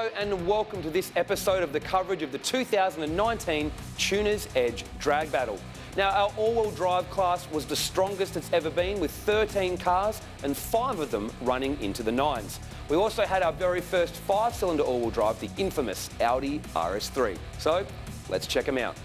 Hello and welcome to this episode of the coverage of the 2019 Tuner's Edge Drag Battle. Now, our all-wheel drive class was the strongest it's ever been, with 13 cars and 5 of them running into the 9s. We also had our very first 5-cylinder all-wheel drive, the infamous Audi RS3. So, let's check them out.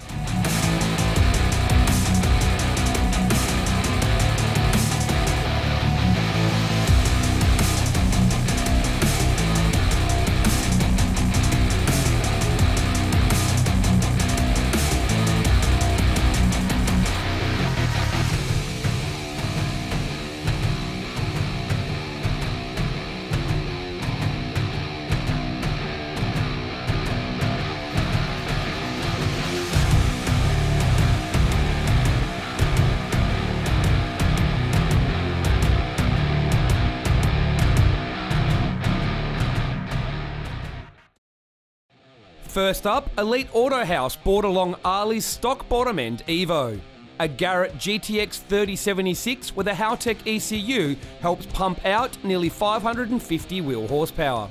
First up, Elite Auto House brought along Arli's stock bottom end Evo. A Garrett GTX 3076 with a Haltech ECU helps pump out nearly 550 wheel horsepower.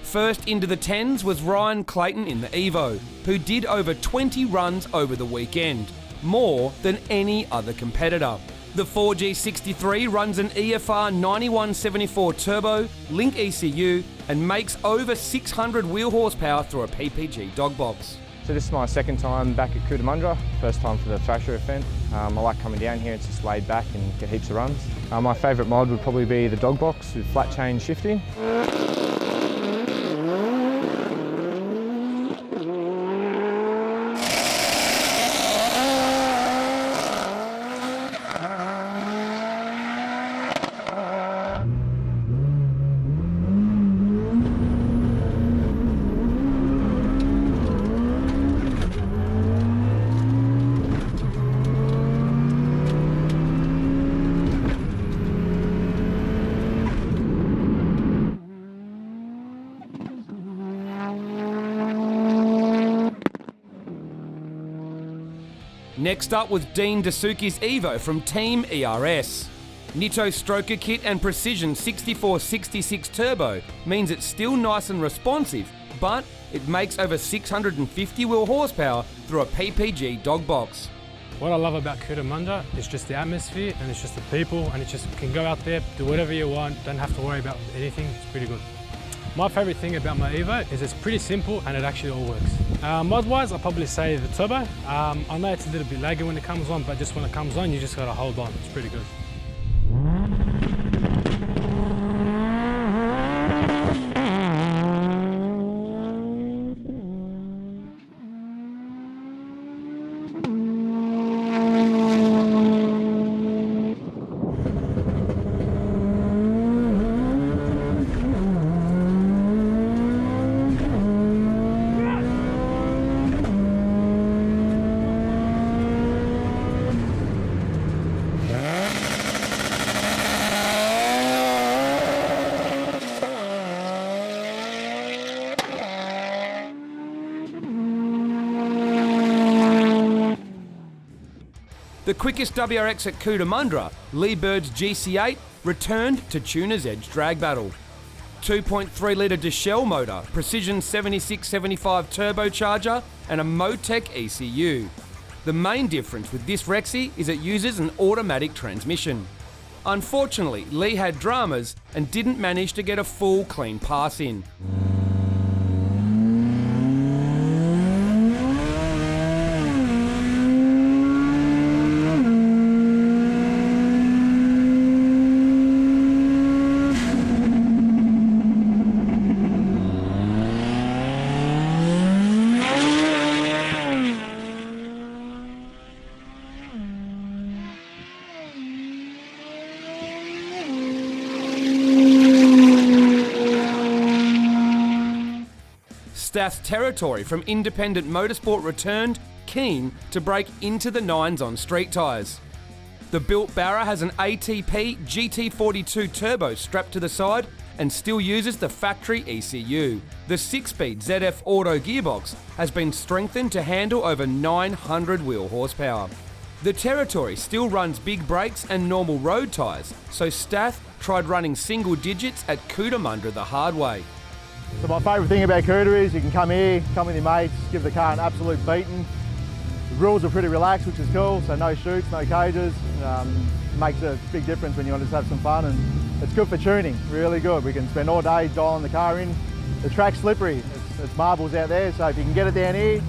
First into the 10s was Ryan Clayton in the Evo, who did over 20 runs over the weekend, more than any other competitor. The 4G63 runs an EFR 9174 turbo, Link ECU, and makes over 600 wheel horsepower through a PPG dog box. So this is my second time back at Cootamundra, first time for the Thrasher event. I like coming down here, it's just laid back and get heaps of runs. My favourite mod would probably be the dog box with flat chain shifting. Next up was Dean Dasuki's Evo from Team ERS. Nitto stroker kit and precision 6466 turbo means it's still nice and responsive, but it makes over 650 wheel horsepower through a PPG dog box. What I love about Cootamundra is just the atmosphere, and it's just the people, and it just can go out there, do whatever you want, don't have to worry about anything. It's pretty good. My favourite thing about my Evo is it's pretty simple and it actually all works. Mod-wise, I'll probably say the turbo. I know it's a little bit laggy when it comes on, but just when it comes on, you just got to hold on. It's pretty good. The quickest WRX at Cootamundra, Lee Bird's GC8, returned to Tuner's Edge Drag Battle. 2.3 litre Deshele motor, precision 7675 turbocharger, and a Motec ECU. The main difference with this Rexy is it uses an automatic transmission. Unfortunately, Lee had dramas and didn't manage to get a full clean pass in. Stath's Territory from Independent Motorsport returned, keen to break into the nines on street tyres. The built Barra has an ATP GT42 turbo strapped to the side and still uses the factory ECU. The 6-speed ZF Auto gearbox has been strengthened to handle over 900 wheel horsepower. The Territory still runs big brakes and normal road tyres, so Stath tried running single digits at Cootamundra the hard way. So my favourite thing about Cooter is you can come here, come with your mates, give the car an absolute beating. The rules are pretty relaxed, which is cool, so no chutes, no cages. Makes a big difference when you want to just have some fun, and it's good for tuning, really good. We can spend all day dialing the car in. The track's slippery, it's marbles out there, so if you can get it down here,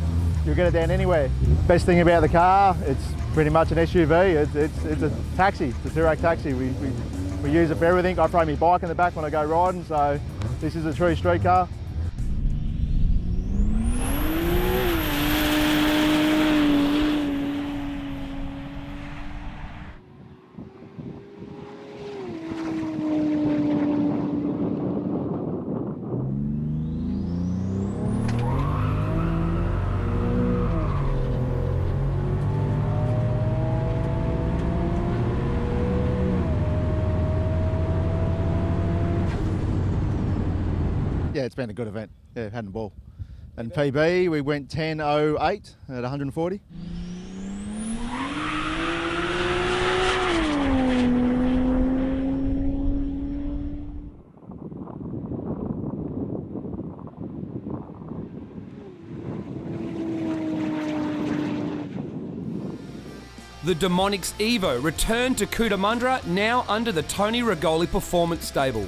you'll get it down anywhere. Best thing about the car, it's pretty much an SUV. It's a taxi, it's a Touareg taxi. We use it for everything. I throw my bike in the back when I go riding, so this is a true street car. Yeah, it's been a good event. Yeah, had a ball. And PB, we went 10.08 at 140. The Demonics Evo returned to Cootamundra, now under the Tony Rigoli performance stable.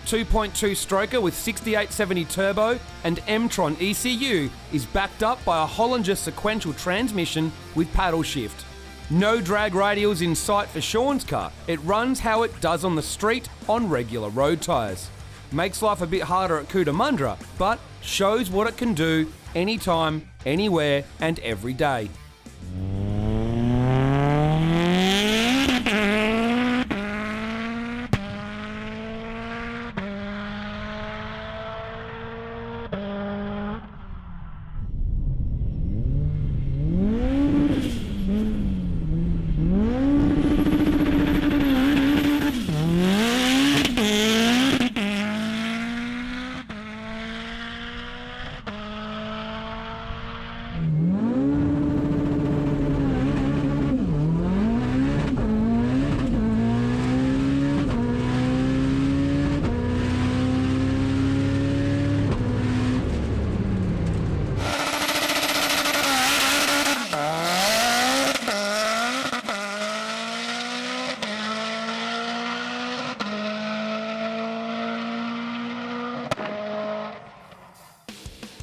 2.2 stroker with 6870 turbo and M-Tron ECU is backed up by a Hollinger sequential transmission with paddle shift. No drag radials in sight for Sean's car. It runs how it does on the street on regular road tyres. Makes life a bit harder at Cootamundra, but shows what it can do anytime, anywhere and every day.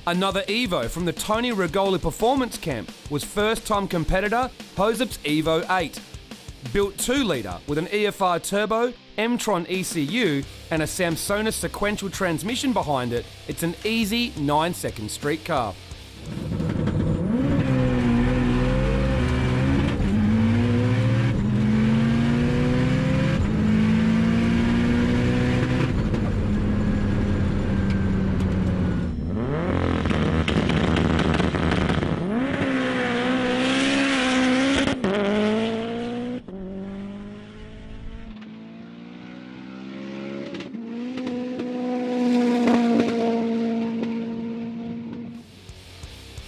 Another Evo from the Tony Rigoli performance camp was first-time competitor Hosup's Evo 8. Built 2-litre with an EFR turbo, M-Tron ECU and a Samsonite sequential transmission behind it, it's an easy 9-second street car.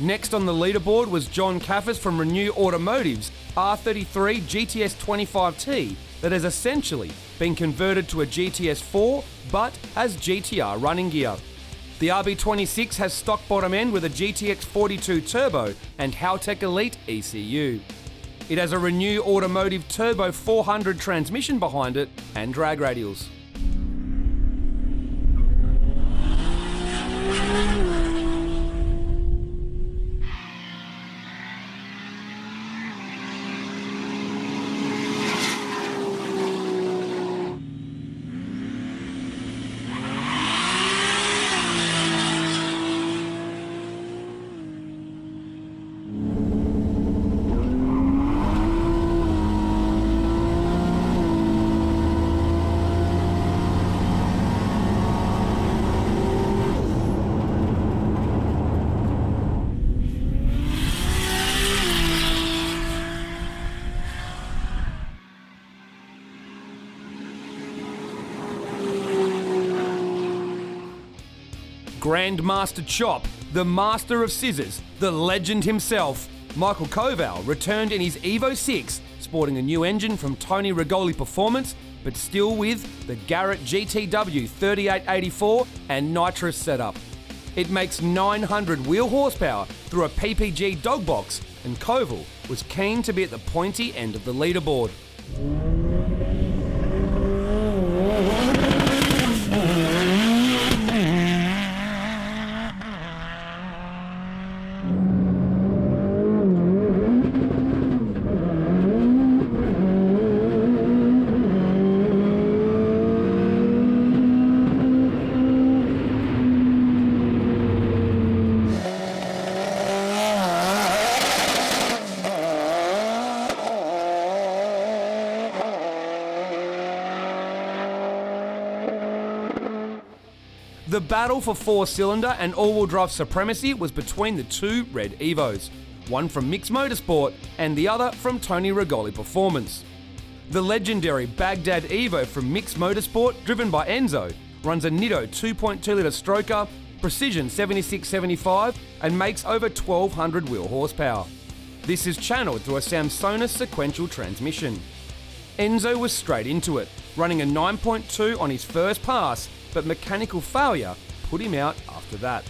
Next on the leaderboard was John Caffers from Renew Automotive's R33 GTS25T that has essentially been converted to a GTS4 but has GTR running gear. The RB26 has stock bottom end with a GTX42 turbo and Haltech Elite ECU. It has a Renew Automotive Turbo 400 transmission behind it and drag radials. Grandmaster Chop, the master of scissors, the legend himself, Michael Koval returned in his Evo 6, sporting a new engine from Tony Rigoli Performance, but still with the Garrett GTW 3884 and nitrous setup. It makes 900 wheel horsepower through a PPG dog box, and Koval was keen to be at the pointy end of the leaderboard. The battle for four-cylinder and all-wheel drive supremacy was between the two red Evos, one from Mixed Motorsport and the other from Tony Rigoli Performance. The legendary Baghdad Evo from Mixed Motorsport, driven by Enzo, runs a Nitto 2.2 litre stroker, precision 7675, and makes over 1200 wheel horsepower. This is channeled through a Samsonite sequential transmission. Enzo was straight into it, running a 9.2 on his first pass, but mechanical failure put him out after that.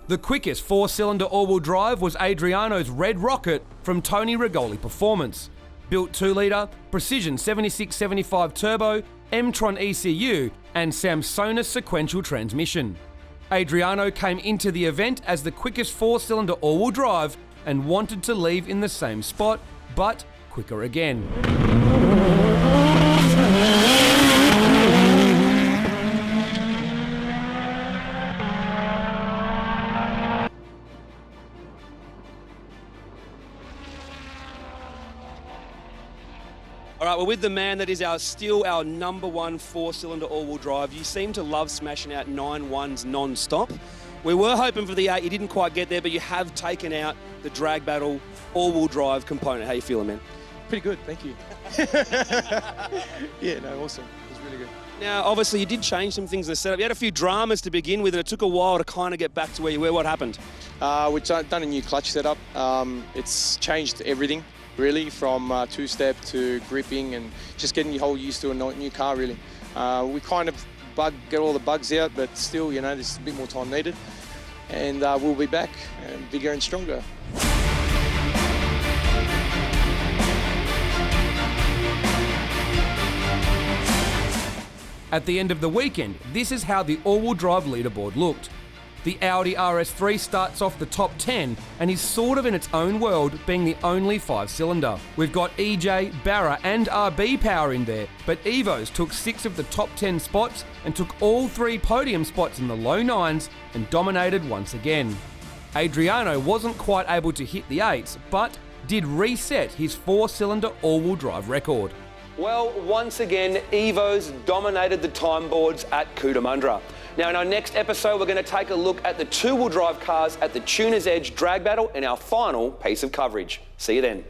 The quickest four-cylinder all-wheel drive was Adriano's Red Rocket from Tony Rigoli Performance. Built 2-litre, precision 7675 turbo, M-Tron ECU and Samsonite sequential transmission. Adriano came into the event as the quickest four-cylinder all-wheel drive and wanted to leave in the same spot, but quicker again. All right, we're with the man that is still our #1 four-cylinder all-wheel drive. You seem to love smashing out 9-1s non-stop. We were hoping for the 8, you didn't quite get there, but you have taken out the drag battle all-wheel drive component. How you feeling, man? Pretty good, thank you. Yeah, no, awesome. It was really good. Now, obviously, you did change some things in the setup. You had a few dramas to begin with, and it took a while to kind of get back to where you were. What happened? We've done a new clutch setup. It's changed everything, really, from two-step to gripping and just getting your whole used to a new car, really. We kind of get all the bugs out, but still, you know, there's a bit more time needed. And we'll be back bigger and stronger. At the end of the weekend, this is how the all-wheel drive leaderboard looked. The Audi RS3 starts off the top 10 and is sort of in its own world, being the only 5-cylinder. We've got EJ, Barra and RB power in there, but Evos took 6 of the top 10 spots and took all 3 podium spots in the low 9s and dominated once again. Adriano wasn't quite able to hit the 8s, but did reset his 4-cylinder all-wheel drive record. Well, once again, Evos dominated the time boards at Cootamundra. Now, in our next episode, we're going to take a look at the 2-wheel drive cars at the Tuner's Edge drag battle in our final piece of coverage. See you then.